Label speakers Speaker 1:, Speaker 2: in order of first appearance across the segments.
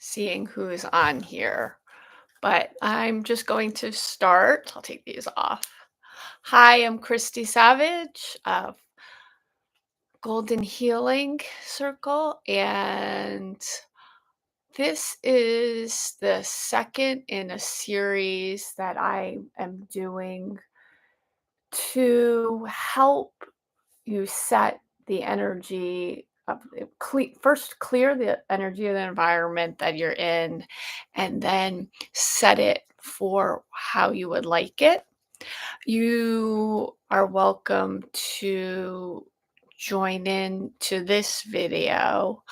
Speaker 1: seeing who's on here, but I'm just going to start. I'll take these off. Hi, I'm Christy Savage of Golden Healing Circle, and this is the second in a series that I am doing to help you set the energy of first clear the energy of the environment that you're in, and then set it for how you would like it. You are welcome to join in to this video.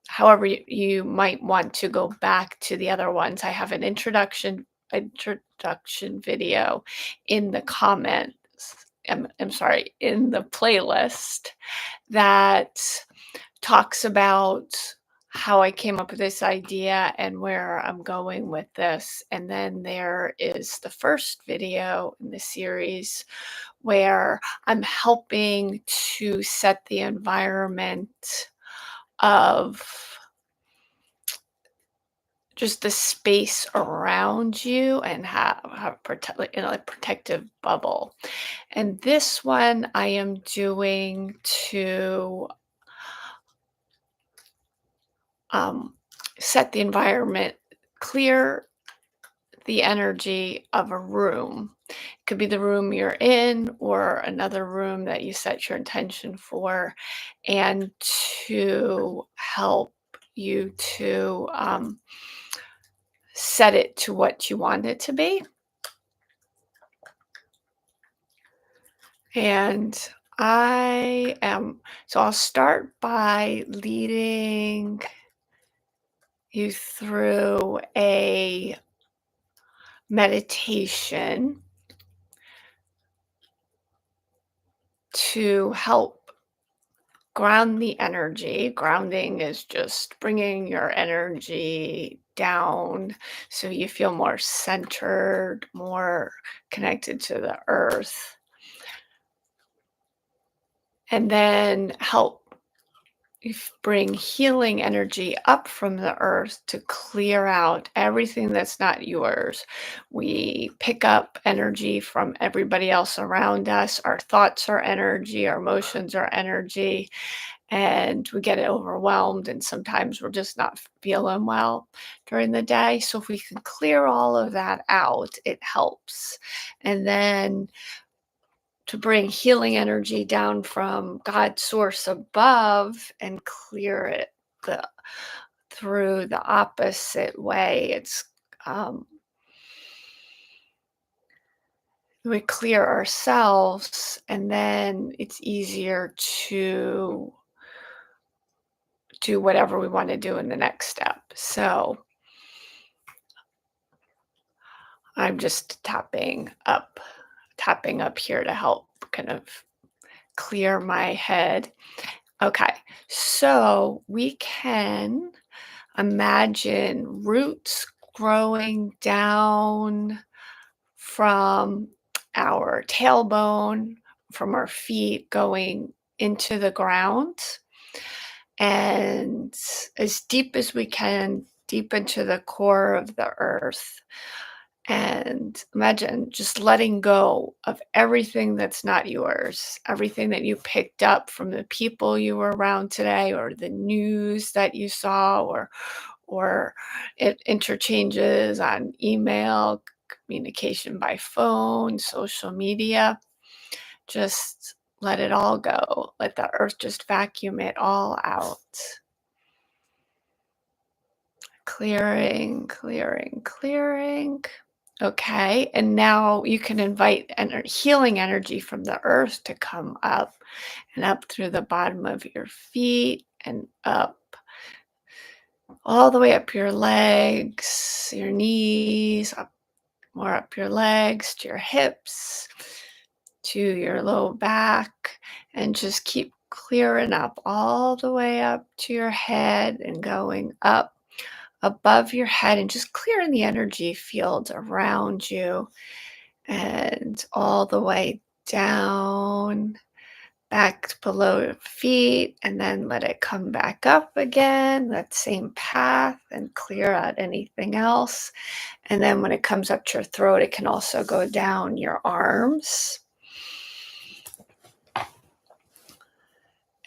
Speaker 1: However, you might want to go back to the other ones. I have an introduction video in the comments. I'm sorry, in the playlist that talks about how I came up with this idea and where I'm going with this. And then there is the first video in the series where I'm helping to set the environment of just the space around you and have like protective bubble. And this one I am doing to set the environment, clear the energy of a room. It could be the room you're in or another room that you set your intention for, and to help you to set it to what you want it to be. And I'll start by leading you through a meditation to help ground the energy. Grounding is just bringing your energy down so you feel more centered, more connected to the earth. And then help bring healing energy up from the earth to clear out everything that's not yours. We pick up energy from everybody else around us. Our thoughts are energy, our emotions are energy, and we get overwhelmed. And sometimes we're just not feeling well during the day. So if we can clear all of that out, it helps. And then to bring healing energy down from God's source above and clear it through the opposite way. We clear ourselves, and then it's easier to do whatever we want to do in the next step. So I'm just tapping up here to help kind of clear my head. Okay, so we can imagine roots growing down from our tailbone, from our feet, going into the ground, and as deep as we can, deep into the core of the earth. And imagine just letting go of everything that's not yours, everything that you picked up from the people you were around today, or the news that you saw, or interchanges on email, communication by phone, social media. Just let it all go. Let the earth just vacuum it all out. Clearing, clearing, clearing. Okay, and now you can invite healing energy from the earth to come up and up through the bottom of your feet and up all the way up your legs, your knees, more up your legs, to your hips, to your low back, and just keep clearing up all the way up to your head and going up above your head and just clearing the energy field around you and all the way down back below your feet, and then let it come back up again, that same path, and clear out anything else. And then when it comes up to your throat, it can also go down your arms.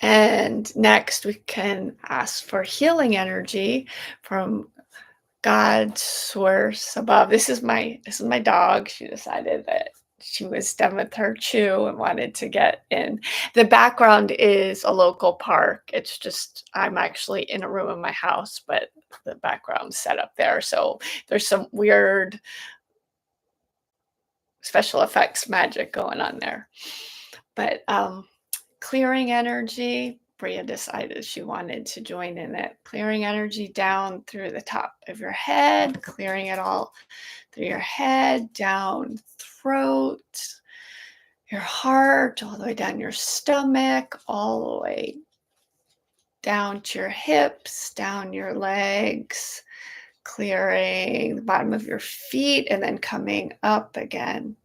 Speaker 1: And next, we can ask for healing energy from God's source above. This is my dog. She decided that she was done with her chew and wanted to get in. The background is a local park. It's just I'm actually in a room in my house, but the background's set up there. So there's some weird special effects magic going on there. But clearing energy. Bria decided she wanted to join in it. Clearing energy down through the top of your head, clearing it all through your head, down throat, your heart, all the way down your stomach, all the way down to your hips, down your legs, clearing the bottom of your feet, and then coming up again.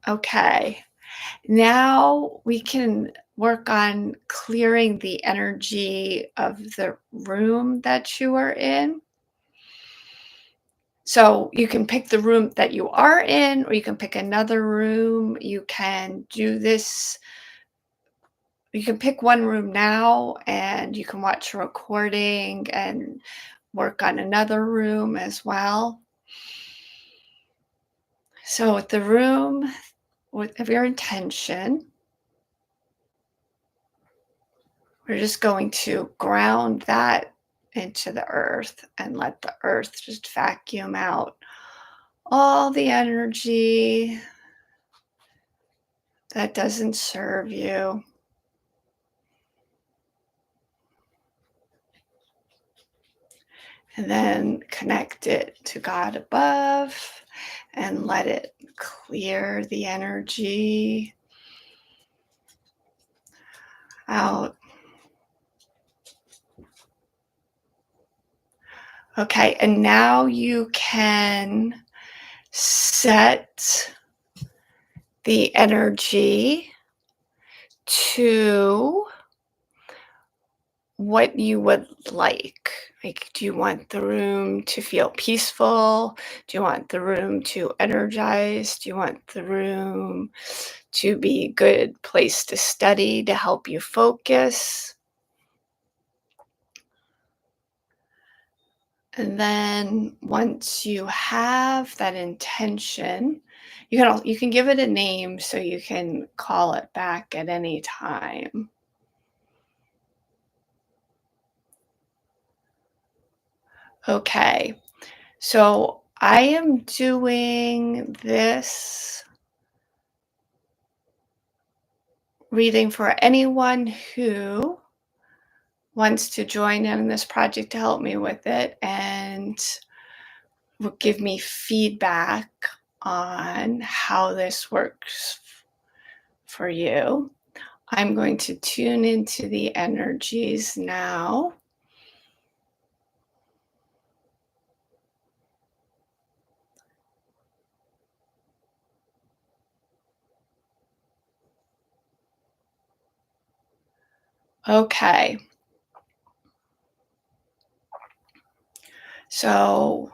Speaker 1: Okay. Now we can work on clearing the energy of the room that you are in. So you can pick the room that you are in, or you can pick another room. You can do this. You can pick one room now and you can watch a recording and work on another room as well. So with the room of your intention, we're just going to ground that into the earth and let the earth just vacuum out all the energy that doesn't serve you. And then connect it to God above and let it clear the energy out. Okay, and now you can set the energy to what you would like. Like, do you want the room to feel peaceful? Do you want the room to energize? Do you want the room to be a good place to study to help you focus? And then once you have that intention, you can give it a name so you can call it back at any time. Okay, so I am doing this reading for anyone who wants to join in this project to help me with it and will give me feedback on how this works for you. I'm going to tune into the energies now. Okay. So,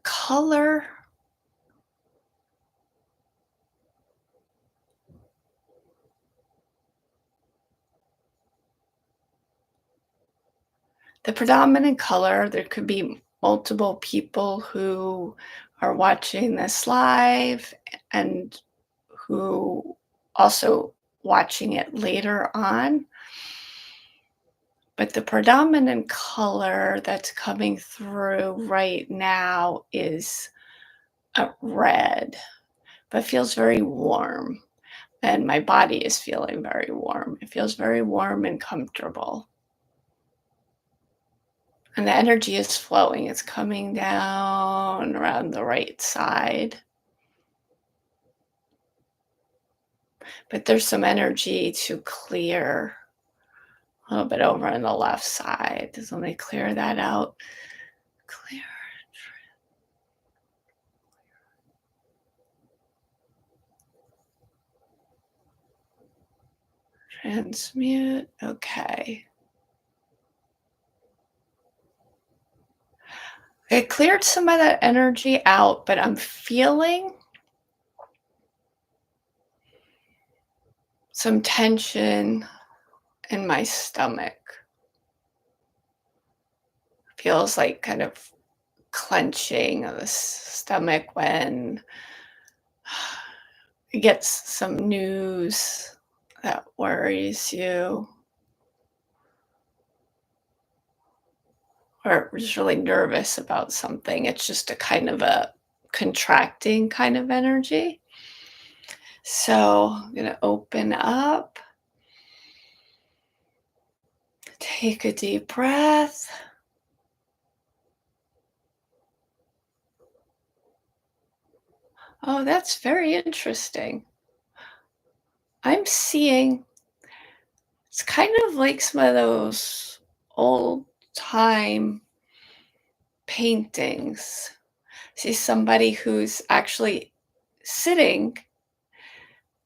Speaker 1: color. The predominant color, there could be multiple people who are watching this live and who also watching it later on. But the predominant color that's coming through right now is a red, but feels very warm. And my body is feeling very warm. It feels very warm and comfortable. And the energy is flowing. It's coming down around the right side. But there's some energy to clear a little bit over on the left side. Just let me clear that out. Clear. Transmute. Okay. It cleared some of that energy out, but I'm feeling some tension in my stomach. Feels like kind of clenching of the stomach when you get some news that worries you or just really nervous about something. It's just a kind of a contracting kind of energy. So I'm going to open up, take a deep breath. Oh, that's very interesting. I'm seeing it's kind of like some of those old time paintings. See somebody who's actually sitting.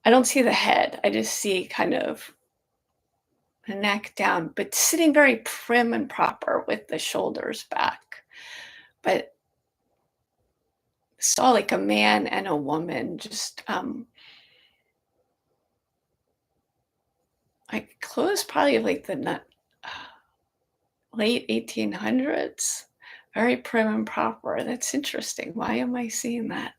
Speaker 1: I don't see the head. I just see kind of the neck down, but sitting very prim and proper with the shoulders back. But saw like a man and a woman just like clothes probably of like the late 1800s. Very prim and proper. That's interesting. Why am I seeing that?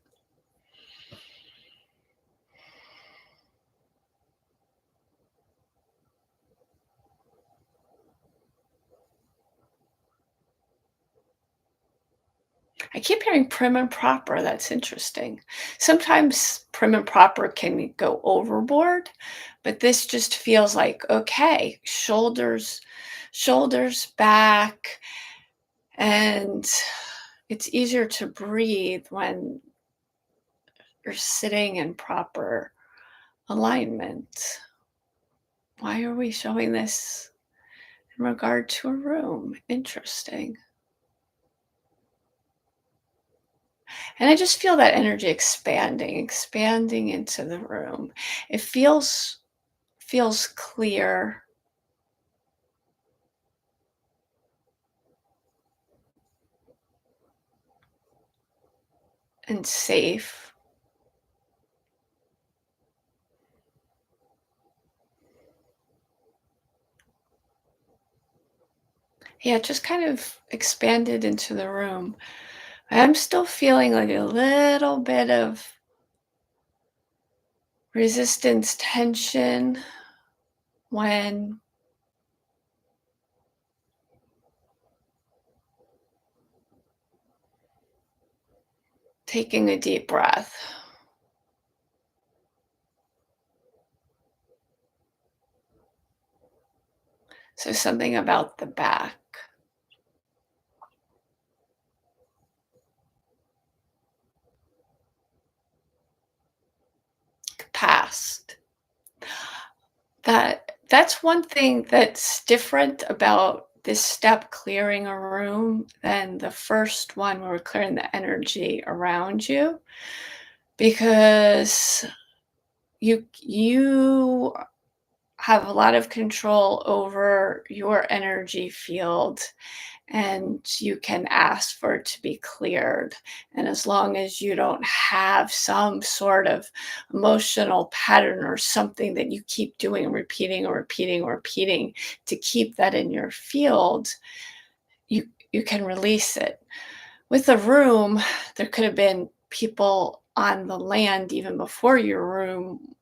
Speaker 1: I keep hearing prim and proper. That's interesting. Sometimes prim and proper can go overboard, but this just feels like okay, shoulders back, and it's easier to breathe when you're sitting in proper alignment. Why are we showing this in regard to a room? Interesting. And I just feel that energy expanding into the room. It feels clear and safe. Yeah, it just kind of expanded into the room. I'm still feeling like a little bit of resistance tension when taking a deep breath. So something about the back, past. That's one thing that's different about this step clearing a room than the first one where we're clearing the energy around you because you have a lot of control over your energy field and you can ask for it to be cleared. And as long as you don't have some sort of emotional pattern or something that you keep doing, repeating or repeating or repeating to keep that in your field, you can release it. With a room, there could have been people on the land even before your room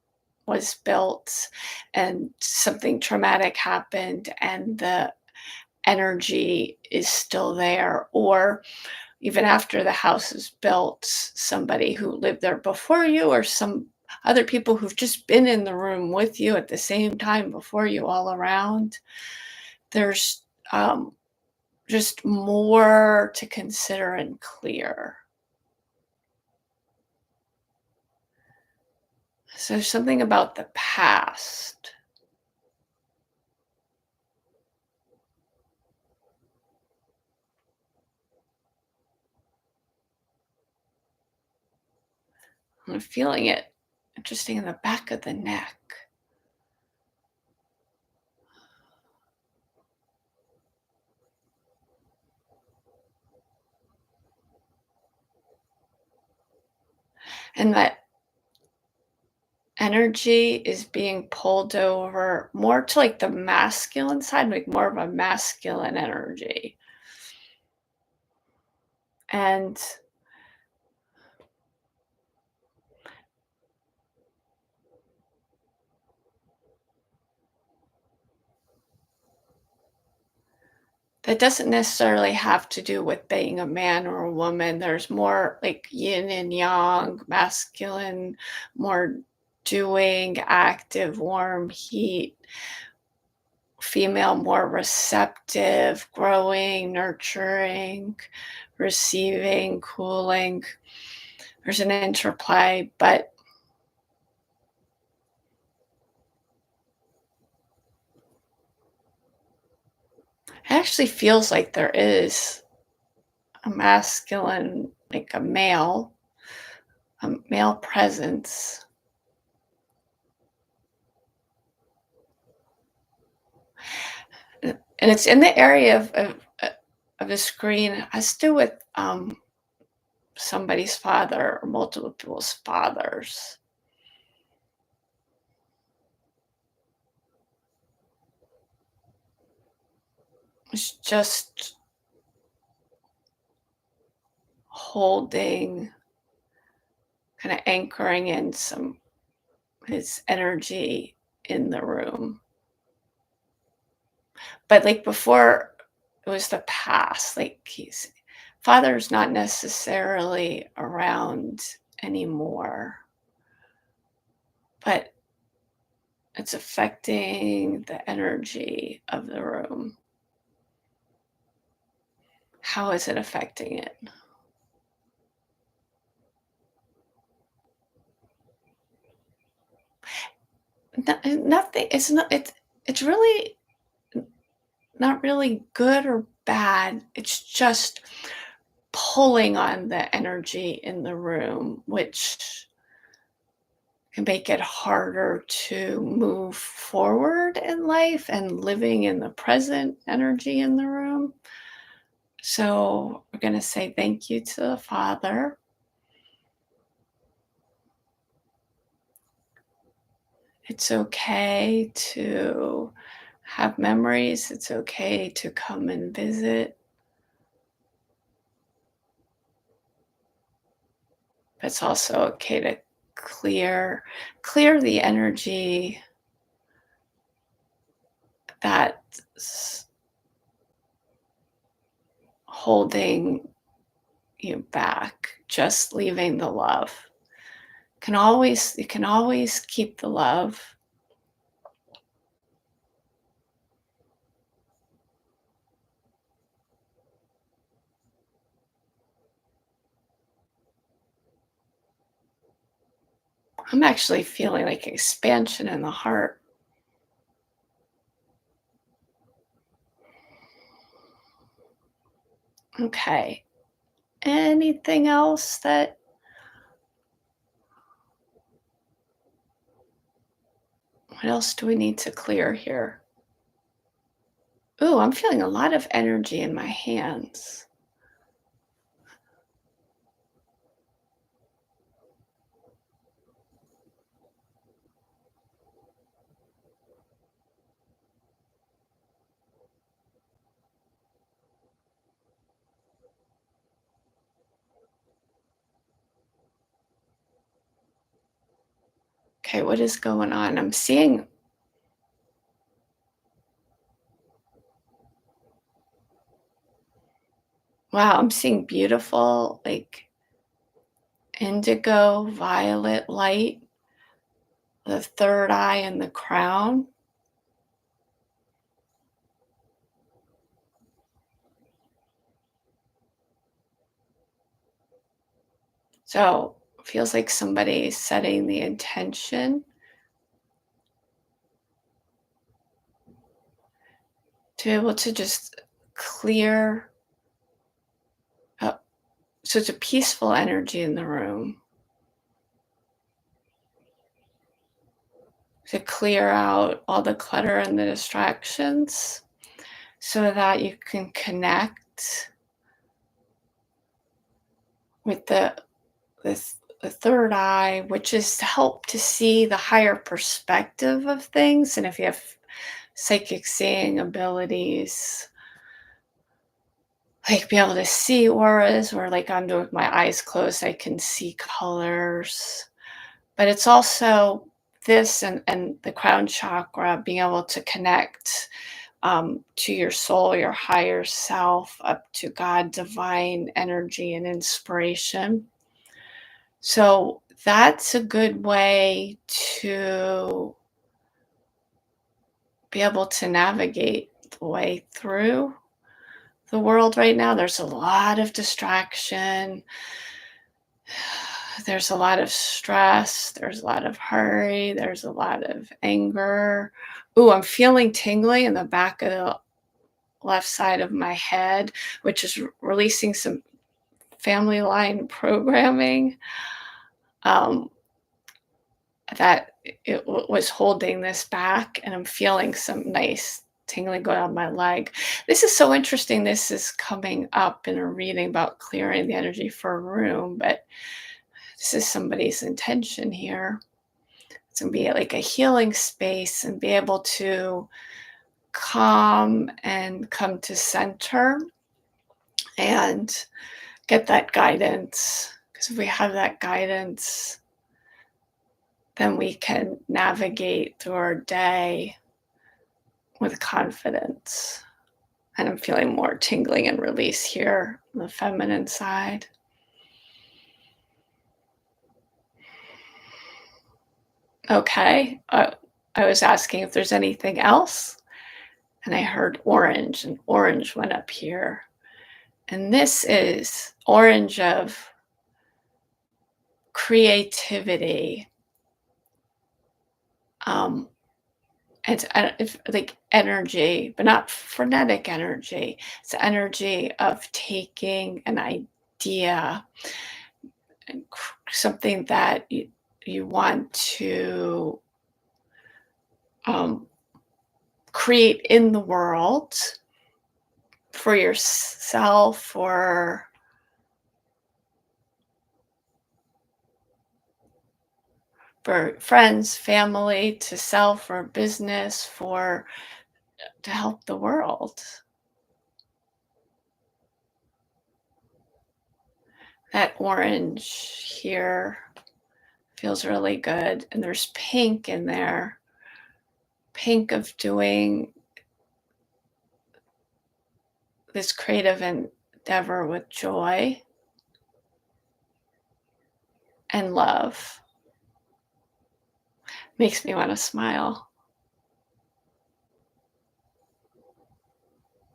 Speaker 1: was built and something traumatic happened and the energy is still there, or even after the house is built, somebody who lived there before you, or some other people who've just been in the room with you at the same time before you, all around. There's just more to consider and clear. So, something about the past. I'm feeling it interesting in the back of the neck. and that energy is being pulled over more to, like, the masculine side, like, more of a masculine energy, and that doesn't necessarily have to do with being a man or a woman. There's more like yin and yang, masculine, more doing, active, warm, heat, female, more receptive, growing, nurturing, receiving, cooling. There's an interplay, but it actually feels like there is a masculine, like a male presence. And it's in the area of the screen. It has to do with, somebody's father or multiple people's fathers. It's just holding, kinda anchoring in some his energy in the room. But, like, before, it was the past, like, he's father's not necessarily around anymore, but it's affecting the energy of the room. How is it affecting it? Nothing. It's really not really good or bad. It's just pulling on the energy in the room, which can make it harder to move forward in life and living in the present energy in the room. So we're going to say thank you to the Father. It's okay to have memories. It's okay to come and visit. But it's also okay to clear the energy that's holding you back. Just leaving the love. You can always keep the love. I'm actually feeling like expansion in the heart. Okay. Anything else that what else do we need to clear here? Ooh, I'm feeling a lot of energy in my hands. Okay, what is going on? I'm seeing beautiful, like indigo, violet light, the third eye and the crown. So feels like somebody setting the intention to be able to just clear up. So it's a peaceful energy in the room to clear out all the clutter and the distractions so that you can connect with the this the third eye, which is to help to see the higher perspective of things. And if you have psychic seeing abilities, like be able to see auras, or like I'm doing with my eyes closed, I can see colors. But it's also this and the crown chakra, being able to connect to your soul, your higher self, up to God, divine energy and inspiration. So that's a good way to be able to navigate the way through the world right now. There's a lot of distraction. There's a lot of stress. There's a lot of hurry. There's a lot of anger. Ooh, I'm feeling tingly in the back of the left side of my head, which is releasing some family line programming. Um, that was holding this back, and I'm feeling some nice tingling going on my leg. This is so interesting. This is coming up in a reading about clearing the energy for a room, but this is somebody's intention here. It's going to be like a healing space and be able to calm and come to center and get that guidance. Because if we have that guidance, then we can navigate through our day with confidence. And I'm feeling more tingling and release here on the feminine side. Okay. I was asking if there's anything else, and I heard orange, and orange went up here. And this is orange of creativity. Um, it's like energy, but not frenetic energy. It's energy of taking an idea and something that you want to um, create in the world for yourself, or for friends, family, to self, or business, for to help the world. That orange here feels really good. And there's pink in there. Pink of doing this creative endeavor with joy and love. Makes me want to smile.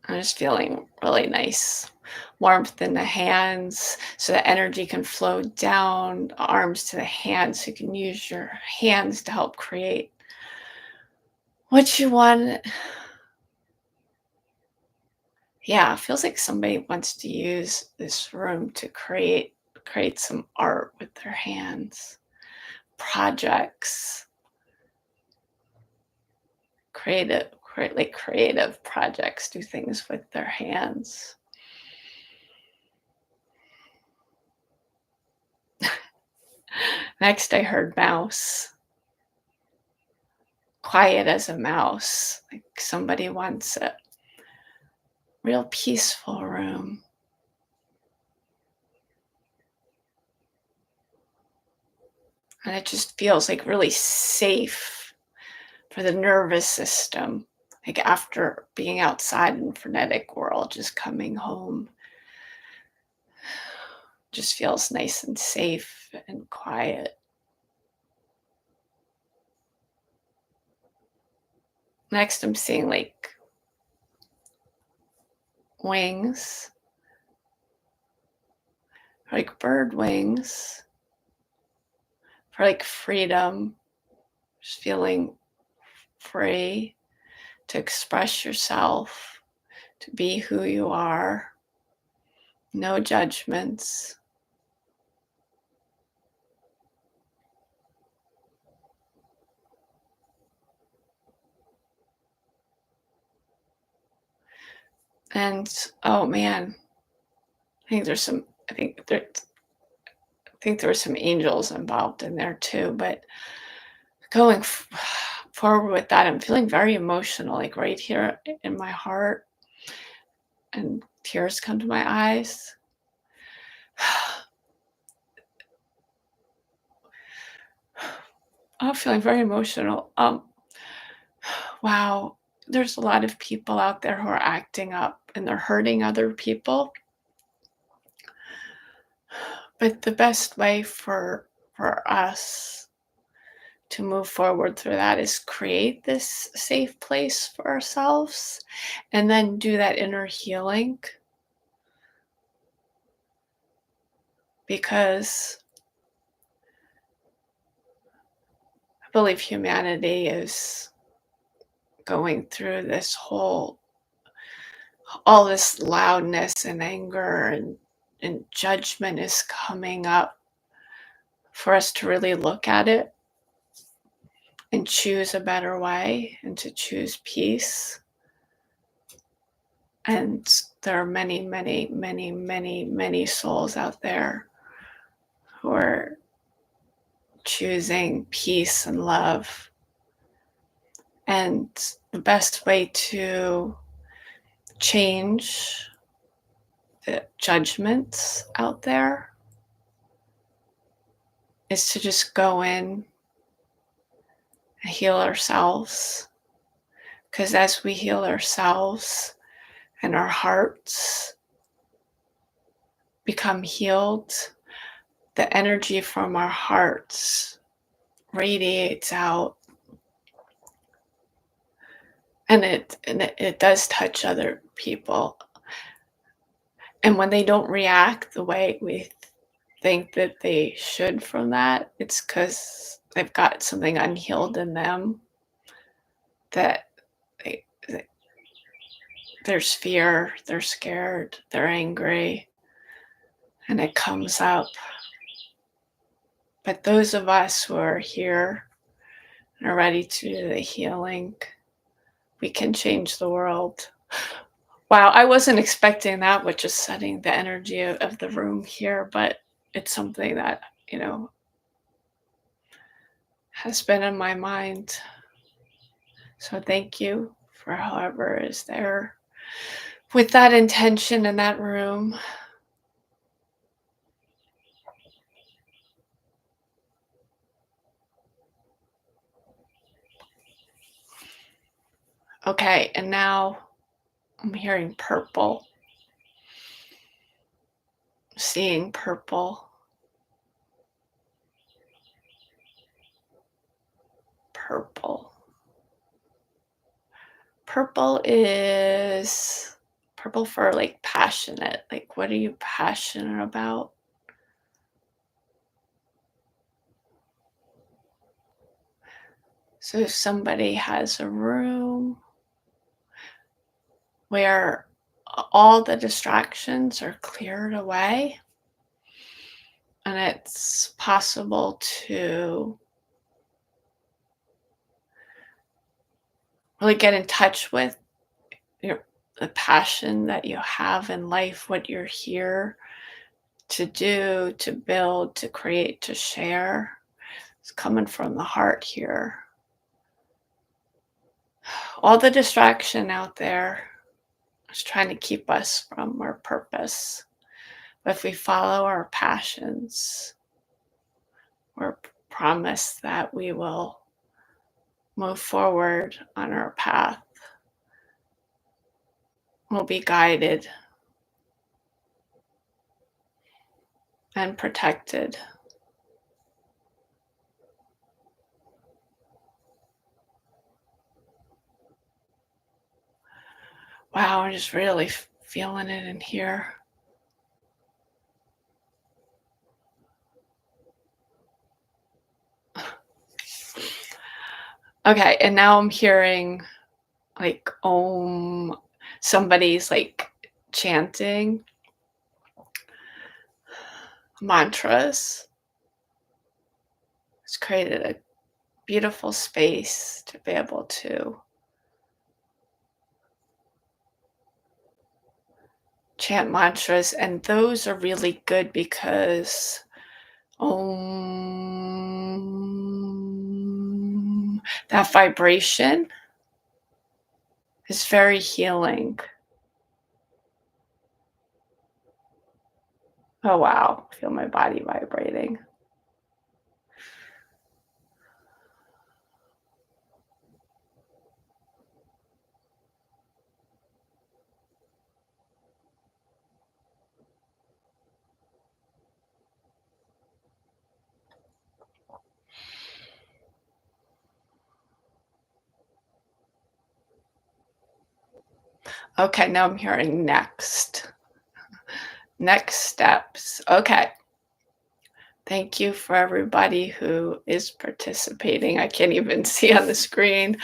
Speaker 1: I'm just feeling really nice warmth in the hands, so the energy can flow down the arms to the hands, so you can use your hands to help create what you want. Yeah, it feels like somebody wants to use this room to create some art with their hands, projects, creative projects, do things with their hands. Next, I heard mouse. Quiet as a mouse, like somebody wants a real peaceful room. And it just feels like really safe for the nervous system. Like after being outside in the frenetic world, just coming home just feels nice and safe and quiet. Next, I'm seeing like wings, like bird wings, for like freedom, just feeling free to express yourself, to be who you are, no judgments. And oh man, I think there's think there were some angels involved in there too, but going forward with that, I'm feeling very emotional, like right here in my heart, and tears come to my eyes. I'm feeling very emotional. Wow, there's a lot of people out there who are acting up and they're hurting other people. But the best way for us to move forward through that is create this safe place for ourselves and then do that inner healing, because I believe humanity is going through this whole all this loudness and anger and judgment is coming up for us to really look at it and choose a better way and to choose peace. And there are many, many, many, many, many souls out there who are choosing peace and love. And the best way to change the judgments out there is to just go in and heal ourselves. Because as we heal ourselves and our hearts become healed, the energy from our hearts radiates out, and it does touch other people. And when they don't react the way we think that they should from that, it's because they've got something unhealed in them, that they there's fear, they're scared, they're angry, and it comes up. But those of us who are here and are ready to do the healing, we can change the world. Wow, I wasn't expecting that with just setting the energy of the room here, but it's something that, has been in my mind. So thank you for whoever is there with that intention in that room. Okay, and now I'm hearing purple, seeing purple, purple. Purple is purple for like passionate. Like, what are you passionate about? So if somebody has a room where all the distractions are cleared away and it's possible to really get in touch with your the passion that you have in life, what you're here to do, to build, to create, to share. It's coming from the heart here. All the distraction out there is trying to keep us from our purpose. But if we follow our passions, we're promised that we will move forward on our path. We'll be guided and protected. Wow, I'm just really feeling it in here. Okay, and now I'm hearing like somebody's like chanting mantras. It's created a beautiful space to be able to chant mantras, and those are really good because That vibration is very healing. Oh, wow. Feel my body vibrating. Okay, now I'm hearing next. Next steps. Okay. Thank you for everybody who is participating. I can't even see on the screen.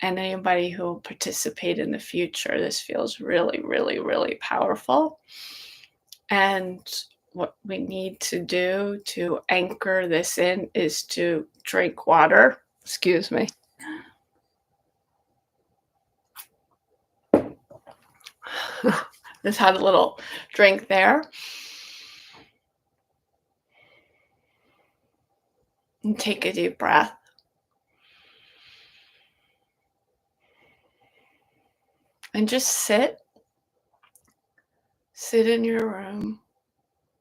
Speaker 1: And anybody who will participate in the future. This feels really, really, really powerful. And what we need to do to anchor this in is to drink water. Excuse me. Just had a little drink there. And take a deep breath. And just sit. Sit in your room.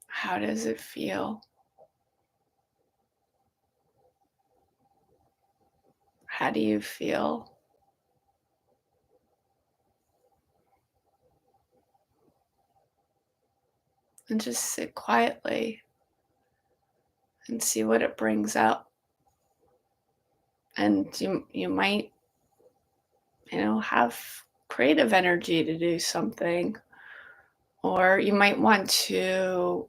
Speaker 1: How does it feel? How do you feel? And just sit quietly and see what it brings up. And you might, have creative energy to do something, or you might want to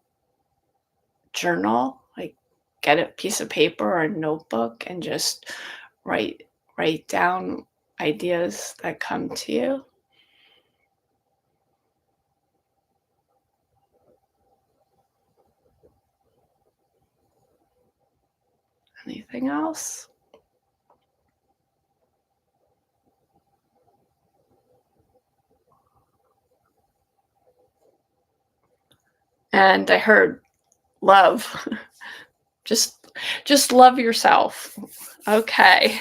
Speaker 1: journal, like get a piece of paper or a notebook and just write write down ideas that come to you. Anything else? And I heard love. just just love yourself. Okay.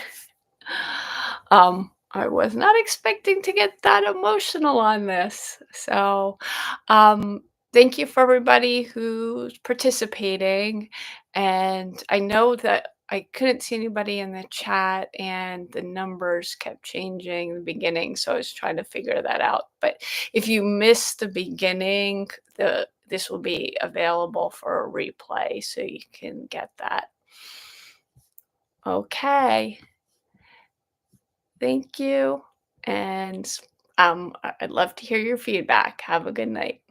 Speaker 1: I was not expecting to get that emotional on this. So, um, thank you for everybody who's participating. And I know that I couldn't see anybody in the chat and the numbers kept changing in the beginning. So I was trying to figure that out. But if you missed the beginning, this will be available for a replay so you can get that. Okay. Thank you. And I'd love to hear your feedback. Have a good night.